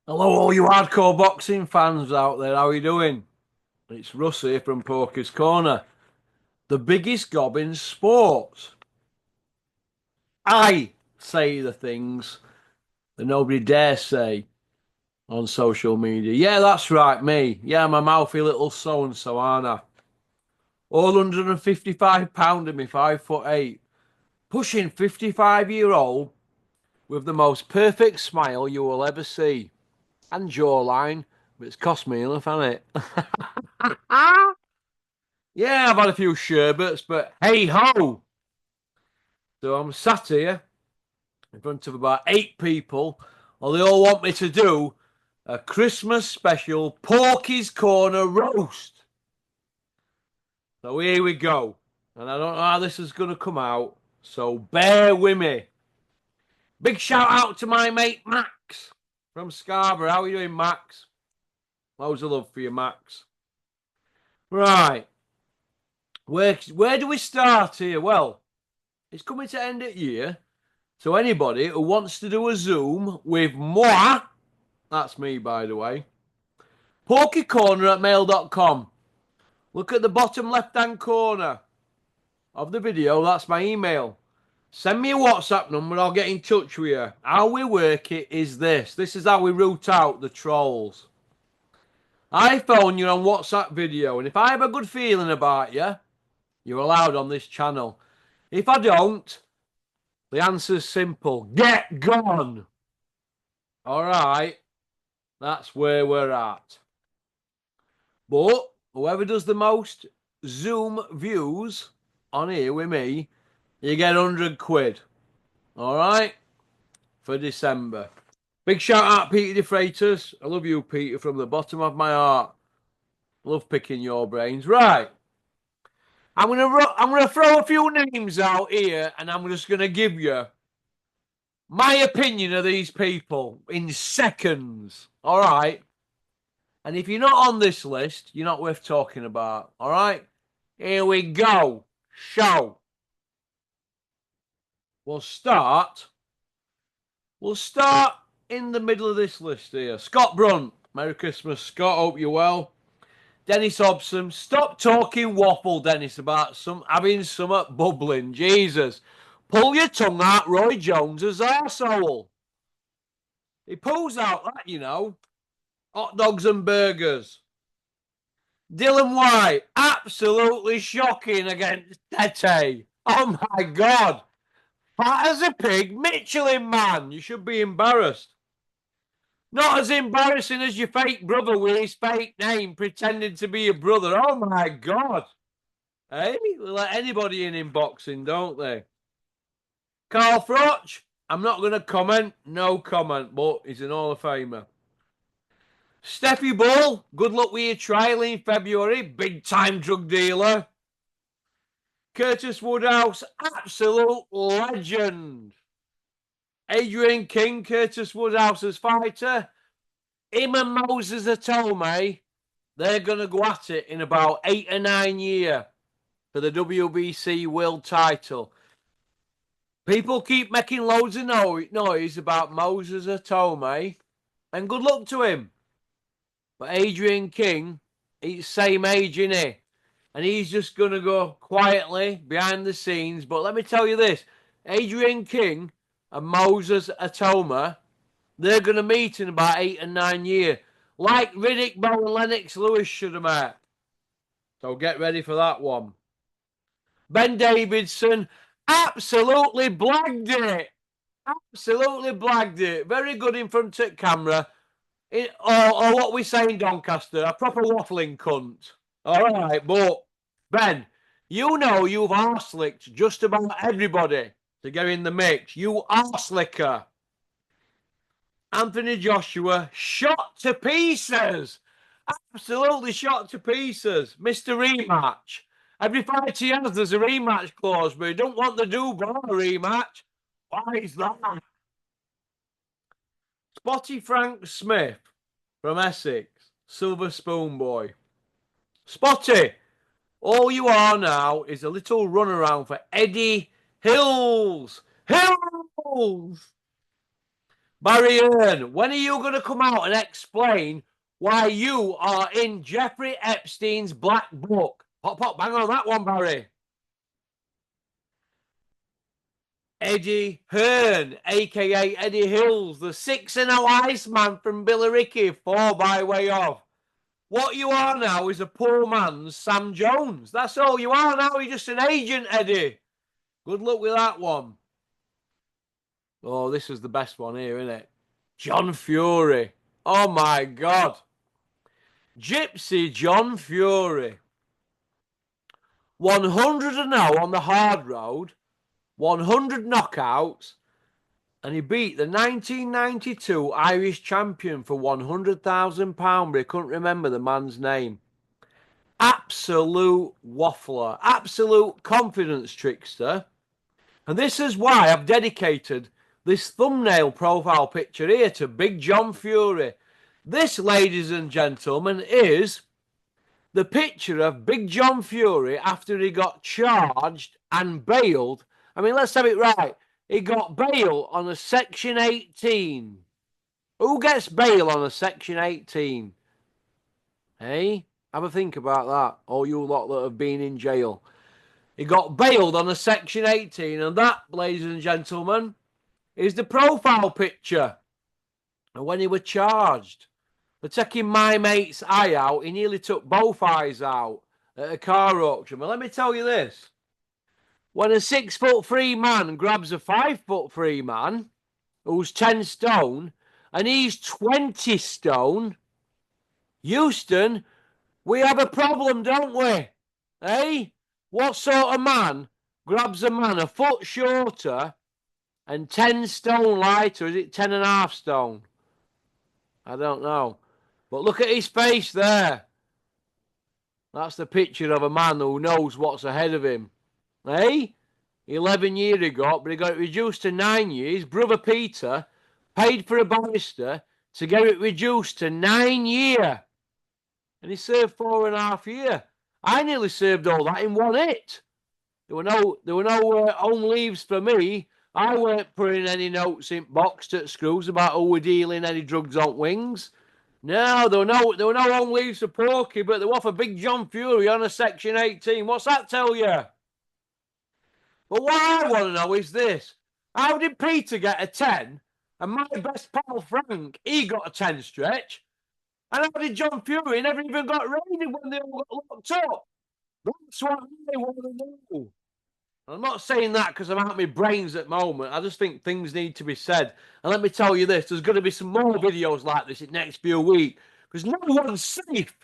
Hello, all you hardcore boxing fans out there. How are you doing? It's Russ here from Porkys Corner, the biggest gob in sports. I say the things that nobody dares say on social media. Yeah, that's right, me. Yeah, I'm a mouthy little so and so, aren't I? All 155 pound of me, 5'8", pushing 55-year-old with the most perfect smile you will ever see and jawline, but it's cost me enough, hasn't it? Yeah, I've had a few sherbets, but hey ho! So I'm sat here in front of about 8 people, and they all want me to do a Christmas special Porky's Corner roast. So here we go. And I don't know how this is going to come out, so bear with me. Big shout out to my mate Max from Scarborough. How are you doing, Max? Loads of love for you, Max. Right, where do we start here? Well, it's coming to end of year. So anybody who wants to do a Zoom with moi, that's me by the way, porkycorner@mail.com. Look at the bottom left-hand corner of the video, that's my email. Send me a WhatsApp number, I'll get in touch with you. How we work it is this. This is how we root out the trolls. I phone you on WhatsApp video, and if I have a good feeling about you, you're allowed on this channel. If I don't, the answer's simple. Get gone. All right. That's where we're at. But whoever does the most Zoom views on here with me, you get 100 quid. All right? For December. Big shout out, Peter DeFreitas. I love you, Peter, from the bottom of my heart. Love picking your brains. Right. I'm gonna throw a few names out here, and I'm just gonna give you my opinion of these people in seconds. All right. And if you're not on this list, you're not worth talking about. All right? Here we go. Show. We'll start. We'll start in the middle of this list here. Scott Brunt. Merry Christmas, Scott. Hope you're well. Dennis Hobson. Stop talking waffle, Dennis, about having some bubbling. Jesus. Pull your tongue out Roy Jones's arsehole. He pulls out that, you know. Hot dogs and burgers. Dylan White, absolutely shocking against Tete. Oh my God. Fat as a pig, Michelin man. You should be embarrassed. Not as embarrassing as your fake brother with his fake name pretending to be your brother. Oh my God. Hey, they let anybody in boxing, don't they? Carl Froch, I'm not going to comment. No comment, but he's an Hall of Famer. Steffi Bull, good luck with your trial in February. Big time drug dealer. Curtis Woodhouse, absolute legend. Adrian King, Curtis Woodhouse's fighter. Him and Moses Atome, they're going to go at it in about 8 or 9 years for the WBC world title. People keep making loads of noise about Moses Atome, and good luck to him. But Adrian King, he's same age, innit? And he's just going to go quietly behind the scenes. But let me tell you this, Adrian King and Moses Atoma, they're going to meet in about 8 and 9 years. Like Riddick Bowe and Lennox Lewis should have met. So get ready for that one. Ben Davidson absolutely blagged it. Absolutely blagged it. Very good in front of camera. Or what we say in Doncaster, a proper waffling cunt. All right, but Ben, you know you've arse-licked just about everybody to get in the mix. You arse-licker. Anthony Joshua shot to pieces. Absolutely shot to pieces. Mr. Rematch. Every fight he has, there's a rematch clause, but he don't want the Dubai rematch. Why is that? Spotty Frank Smith from Essex. Silver Spoon Boy. Spotty, all you are now is a little runaround for Eddie Hills. Hills! Barry Hearn, when are you going to come out and explain why you are in Jeffrey Epstein's black book? Pop, pop, bang on that one, Barry. Eddie Hearn, aka Eddie Hills, the 6-0 Iceman from Billericay, 4 by way of. What you are now is a poor man's Sam Jones. That's all you are now. You're just an agent, Eddie. Good luck with that one. Oh, this is the best one here, isn't it? John Fury. Oh my God. Gypsy John Fury. 100-0 on the hard road, 100 knockouts, and he beat the 1992 Irish champion for £100,000, but he couldn't remember the man's name. Absolute waffler, absolute confidence trickster. And this is why I've dedicated this thumbnail profile picture here to Big John Fury. This, ladies and gentlemen, is the picture of Big John Fury after he got charged and bailed. I mean, let's have it right. He got bail on a Section 18. Who gets bail on a Section 18? Hey, have a think about that, all you lot that have been in jail. He got bailed on a Section 18, and that, ladies and gentlemen, is the profile picture. And when he was charged, for taking my mate's eye out, he nearly took both eyes out at a car auction. But let me tell you this. When a 6'3" man grabs a 5'3" man who's 10 stone and he's 20 stone, Houston, we have a problem, don't we? Eh? What sort of man grabs a man a foot shorter and 10 stone lighter? Is it 10.5 stone? I don't know. But look at his face there. That's the picture of a man who knows what's ahead of him. Eh? 11 years ago, but he got it reduced to 9 years. Brother Peter paid for a barrister to get it reduced to 9 years. And he served 4.5 years. I nearly served all that in one hit. There were no home leaves for me. I weren't putting any notes in boxed at schools about who were dealing any drugs on wings. No, there were no home leaves for Porky, but they were for Big John Fury on a Section 18. What's that tell you? But what I want to know is this. How did Peter get a 10? And my best pal Frank, he got a 10 stretch. And how did John Fury never even got raided when they all got locked up? That's what I want to know. I'm not saying that because I'm out of my brains at the moment. I just think things need to be said. And let me tell you this, there's going to be some more videos like this in the next few weeks because no one's safe.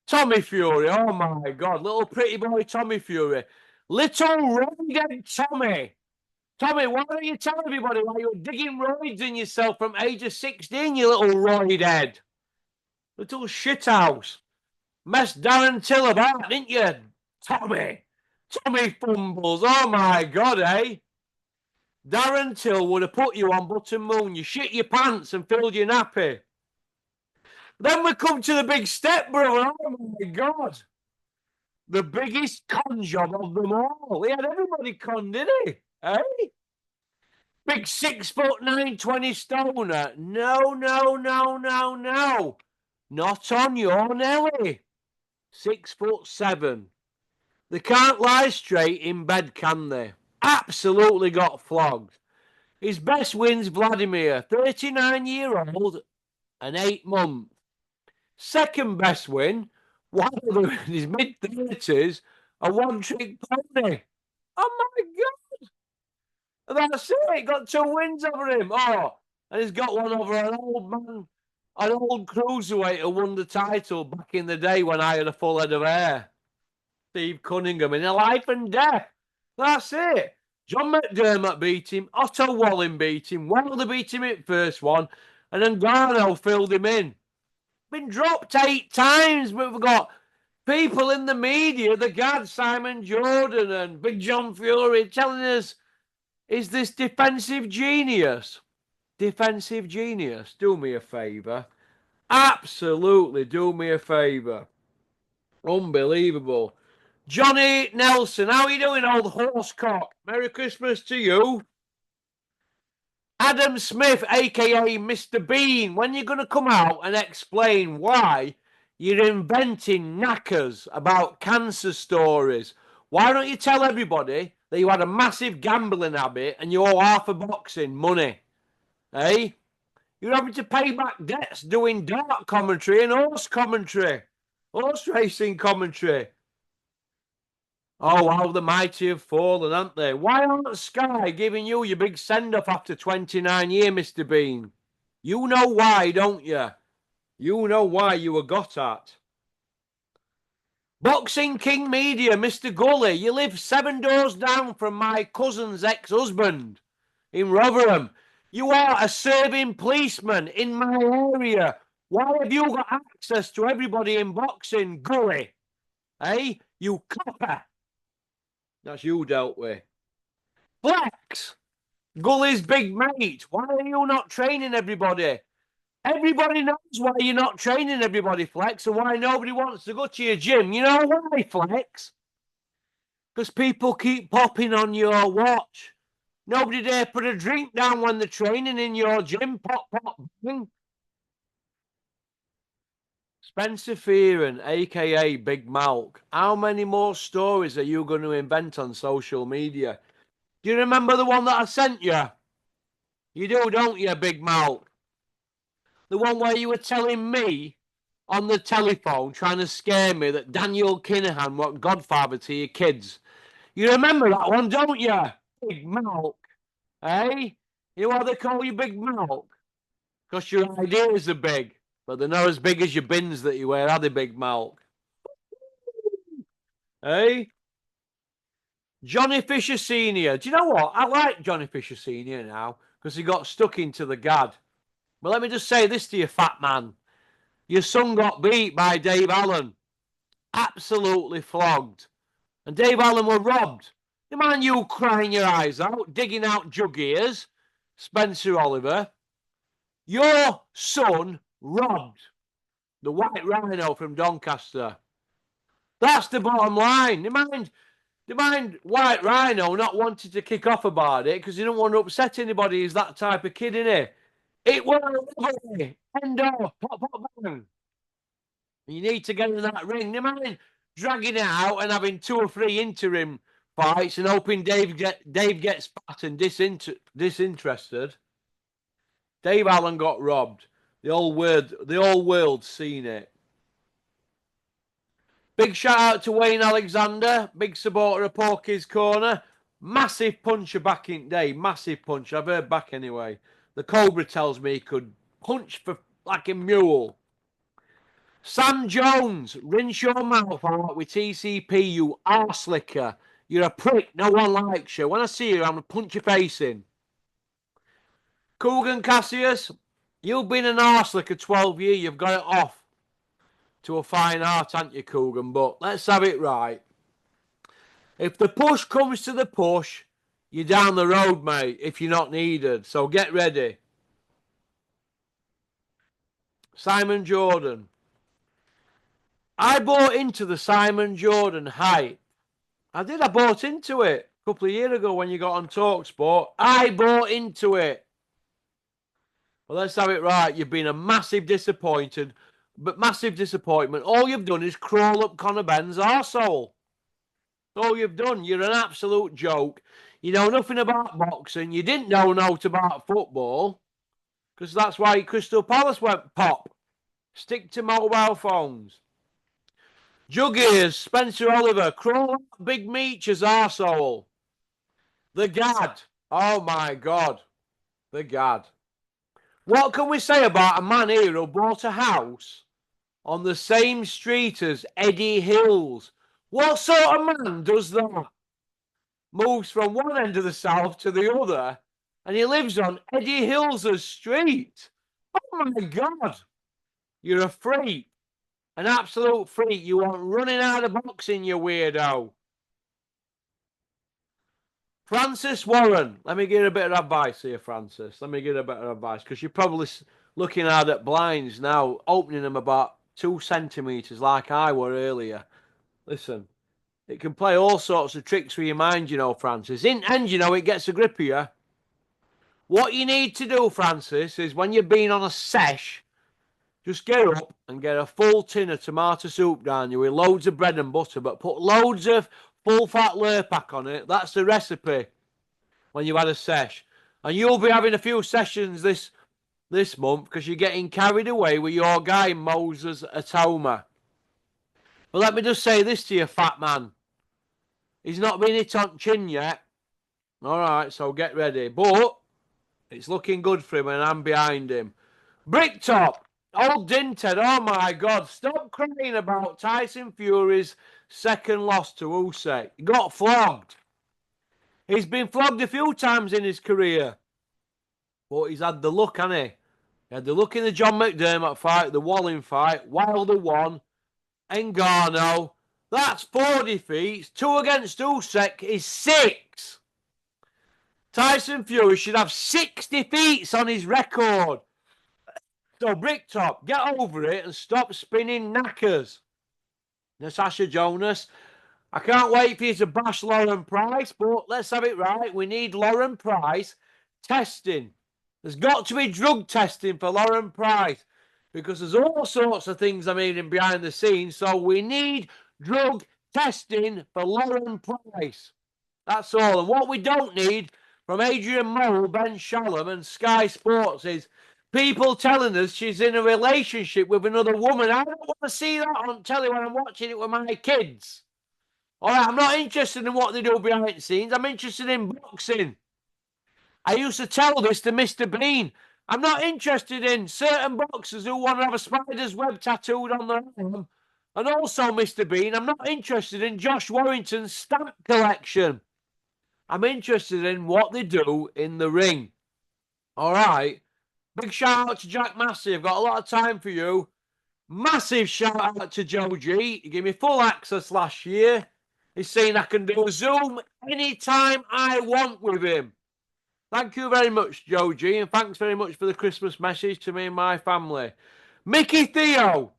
Tommy Fury, oh my God, little pretty boy Tommy Fury. Little roidhead Tommy. Tommy, why don't you tell everybody why you're digging roids in yourself from age of 16, you little roidhead? Little shithouse. Messed Darren Till about, didn't you, Tommy? Tommy Fumbles, oh my God, eh? Darren Till would have put you on Button Moon. You shit your pants and filled your nappy. Then we come to the big step, brother. Oh my God. The biggest con job of them all. He had everybody con, did he? Eh? Big 6'9", 20 stoner. No. Not on your Nelly. 6'7". They can't lie straight in bed, can they? Absolutely got flogged. His best win's Vladimir, 39-year-old and 8 months. Second best win, Wilder in his mid-30s, a one-trick pony. Oh my God! And that's it, got 2 wins over him. Oh, and he's got one over an old man, an old cruiserweight who won the title back in the day when I had a full head of hair. Steve Cunningham in a life and death. That's it. John McDermott beat him. Otto Wallin beat him. Wilder beat him at first one. And then Garno filled him in. Been dropped 8 times, but we've got people in the media, the guard Simon Jordan and Big John Fury telling us, is this defensive genius? Defensive genius. Do me a favour. Absolutely do me a favour. Unbelievable. Johnny Nelson, how are you doing, old horsecock? Merry Christmas to you. Adam Smith, a.k.a. Mr. Bean, when you're going to come out and explain why you're inventing knackers about cancer stories? Why don't you tell everybody that you had a massive gambling habit and you owe half a boxing money? Eh? You're having to pay back debts doing dart commentary and horse commentary. Horse racing commentary. Oh, how the mighty have fallen, haven't they? Why aren't Sky giving you your big send-off after 29 years, Mr. Bean? You know why, don't you? You know why you were got at. Boxing King Media, Mr. Gully, you live 7 doors down from my cousin's ex-husband in Rotherham. You are a serving policeman in my area. Why have you got access to everybody in boxing, Gully? Eh? You copper. That's you dealt with. Flex, Gully's big mate. Why are you not training everybody? Everybody knows why you're not training everybody, Flex, and why nobody wants to go to your gym. You know why, Flex? Because people keep popping on your watch. Nobody dare put a drink down when they're training in your gym. Pop, pop, bang. Spencer Fearon, a.k.a. Big Malk. How many more stories are you going to invent on social media? Do you remember the one that I sent you? You do, don't you, Big Malk? The one where you were telling me on the telephone, trying to scare me that Daniel Kinahan was godfather to your kids. You remember that one, don't you? Big Malk. Eh? You know why they call you Big Malk? Because your ideas are big, but they're not as big as your bins that you wear, are they, Big Malk? Eh? Johnny Fisher Sr. Do you know what? I like Johnny Fisher Sr. now because he got stuck into the gad. But let me just say this to you, fat man. Your son got beat by Dave Allen. Absolutely flogged. And Dave Allen were robbed. You mind you crying your eyes out, digging out jug ears, Spencer Oliver. Your son robbed the White Rhino from Doncaster. That's the bottom line. You mind White Rhino not wanting to kick off about it because he don't want to upset anybody. He's that type of kid, innit? It was a robbery. End of. Pop, pop, bang. You need to get in that ring. You mind dragging it out and having 2 or 3 interim fights and hoping Dave gets fat and disinterested. Dave Allen got robbed. The whole world's seen it. Big shout out to Wayne Alexander, big supporter of Porkys Corner. Massive puncher back in day, massive punch. I've heard back anyway. The Cobra tells me he could punch for like a mule. Sam Jones, rinse your mouth out with TCP, you arse licker. You're a prick, no one likes you. When I see you, I'm going to punch your face in. Coogan Cassius, you've been an arse licker 12 years, you've got it off to a fine art, haven't you, Coogan? But let's have it right. If the push comes to the push, you're down the road, mate, if you're not needed. So get ready. Simon Jordan. I bought into the Simon Jordan hype. I did. I bought into it a couple of years ago when you got on TalkSport. I bought into it. Well, let's have it right. You've been a massive disappointment. All you've done is crawl up Conor Benn's arsehole. All you've done. You're an absolute joke. You know nothing about boxing. You didn't know nothing about football. Because that's why Crystal Palace went pop. Stick to mobile phones. Jug ears, Spencer Oliver, crawl up Big Meech's arsehole. The Gad. Oh my God. The Gad. What can we say about a man here who bought a house on the same street as Eddie Hills? What sort of man does that? Moves from one end of the south to the other, and he lives on Eddie Hills' street. Oh my God. You're a freak. An absolute freak. You want running out of boxing, you weirdo. Francis Warren. Let me give a bit of advice here, Francis. Let me give a bit of advice because you're probably looking hard at blinds now, opening them about 2 centimetres like I were earlier. Listen, it can play all sorts of tricks with your mind, you know, Francis. In end, you know, it gets a grip of you. What you need to do, Francis, is when you've been on a sesh, just get up and get a full tin of tomato soup down you with loads of bread and butter, but put loads of full fat Lurpak on it. That's the recipe when you've had a sesh. And you'll be having a few sessions this month because you're getting carried away with your guy Moses Atoma. But let me just say this to you, fat man. He's not been hit on chin yet. All right, so get ready. But it's looking good for him and I'm behind him. Bricktop, old Dinted, oh my God, stop crying about Tyson Fury's second loss to Usyk. He got flogged. He's been flogged a few times in his career. But he's had the look, hasn't he? He had the look in the John McDermott fight, the Walling fight, Wilder won, Ngannou. That's 4 defeats. 2 against Usyk is 6. Tyson Fury should have 6 defeats on his record. So, Bricktop, get over it and stop spinning knackers. Natasha Jonas, I can't wait for you to bash Lauren Price, but let's have it right. We need Lauren Price testing. There's got to be drug testing for Lauren Price because there's all sorts of things I'm hearing behind the scenes. So we need drug testing for Lauren Price. That's all. And what we don't need from Adrian Mole, Ben Shalom and Sky Sports is people telling us she's in a relationship with another woman. I don't want to see that on telly when I'm watching it with my kids. All right, I'm not interested in what they do behind the scenes. I'm interested in boxing. I used to tell this to Mr. Bean. I'm not interested in certain boxers who want to have a spider's web tattooed on their arm. And also, Mr. Bean, I'm not interested in Josh Warrington's stamp collection. I'm interested in what they do in the ring. All right. Big shout out to Jack Massey. I've got a lot of time for you. Massive shout out to Joe G. He gave me full access last year. He's saying I can do a Zoom anytime I want with him. Thank you very much, Joe G, and thanks very much for the Christmas message to me and my family. Mickey Theo.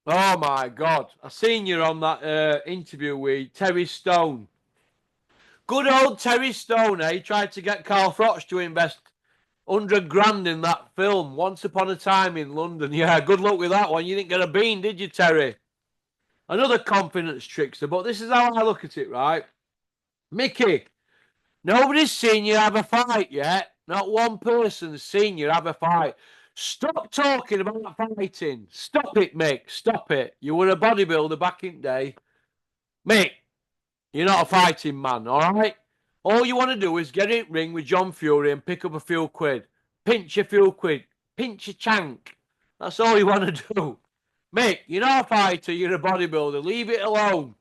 Oh, my God. I seen you on that interview with Terry Stone. Good old Terry Stone, eh? He tried to get Carl Froch to invest 100 grand in that film, Once Upon a Time in London. Yeah, good luck with that one. You didn't get a bean, did you, Terry? Another confidence trickster, but this is how I look at it, right? Mickey, nobody's seen you have a fight yet. Not one person's seen you have a fight. Stop talking about fighting. Stop it, Mick. Stop it. You were a bodybuilder back in the day. Mick, you're not a fighting man, all right? All you want to do is get in ring with John Fury and pick up a few quid. Pinch a few quid. Pinch a chank. That's all you want to do. Mick, you're not a fighter, you're a bodybuilder. Leave it alone.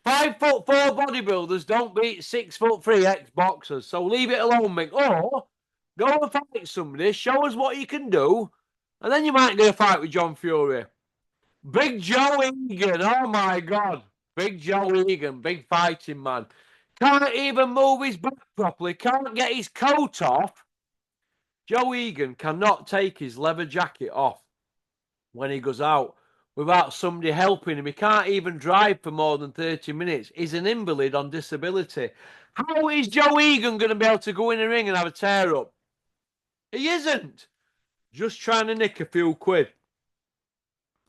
5'4" bodybuilders don't beat 6'3" ex-boxers. So leave it alone, Mick. Or go and fight somebody, show us what you can do, and then you might get a fight with John Fury. Big Joe Egan, oh my God. Big Joe Egan, big fighting man. Can't even move his back properly, can't get his coat off. Joe Egan cannot take his leather jacket off when he goes out without somebody helping him. He can't even drive for more than 30 minutes. He's an invalid on disability. How is Joe Egan going to be able to go in the ring and have a tear up? He isn't. Just trying to nick a few quid.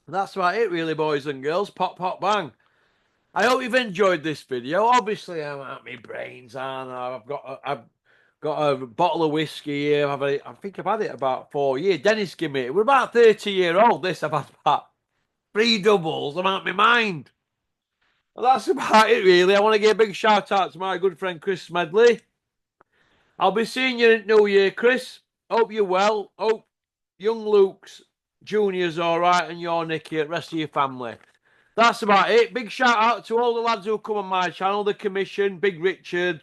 And that's about it, really, boys and girls. Pop, pop, bang. I hope you've enjoyed this video. Obviously, I'm at my brains, aren't I? I've got a bottle of whiskey here. I think I've had it about 4 years. Dennis gave me it. We're about 30-year-old. This I've had about 3 doubles. I'm out of my mind. Well, that's about it, really. I want to give a big shout out to my good friend Chris Smedley. I'll be seeing you in New Year, Chris. Hope you're well. Hope young Luke's Junior's all right, and you're Nicky, and the rest of your family. That's about it. Big shout out to all the lads who come on my channel, the Commission, Big Richard,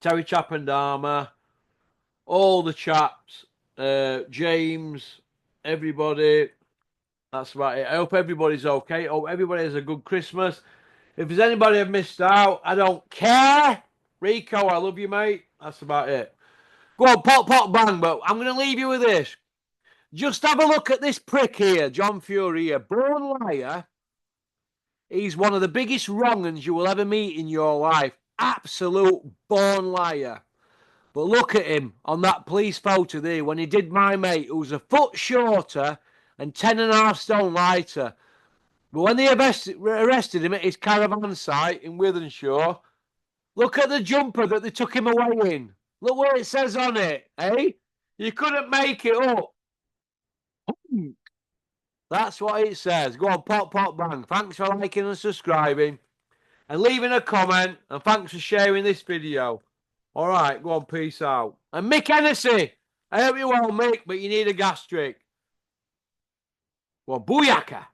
Terry Chappendama, all the chaps, James, everybody. That's about it. I hope everybody's okay. I hope everybody has a good Christmas. If there's anybody I've missed out, I don't care. Rico, I love you, mate. That's about it. Go on, pop, pop, bang. But I'm going to leave you with this. Just have a look at this prick here, John Fury here. Born liar. He's one of the biggest wrong-uns you will ever meet in your life. Absolute born liar. But look at him on that police photo there when he did my mate, who was a foot shorter and 10.5 stone lighter. But when they arrested him at his caravan site in Wythenshawe, look at the jumper that they took him away in. Look what it says on it, eh? You couldn't make it up. That's what it says. Go on, pop, pop, bang. Thanks for liking and subscribing. And leaving a comment. And thanks for sharing this video. All right, go on, peace out. And Mick Hennessy. I hope you're well, Mick, but you need a gastric. Well, booyaka.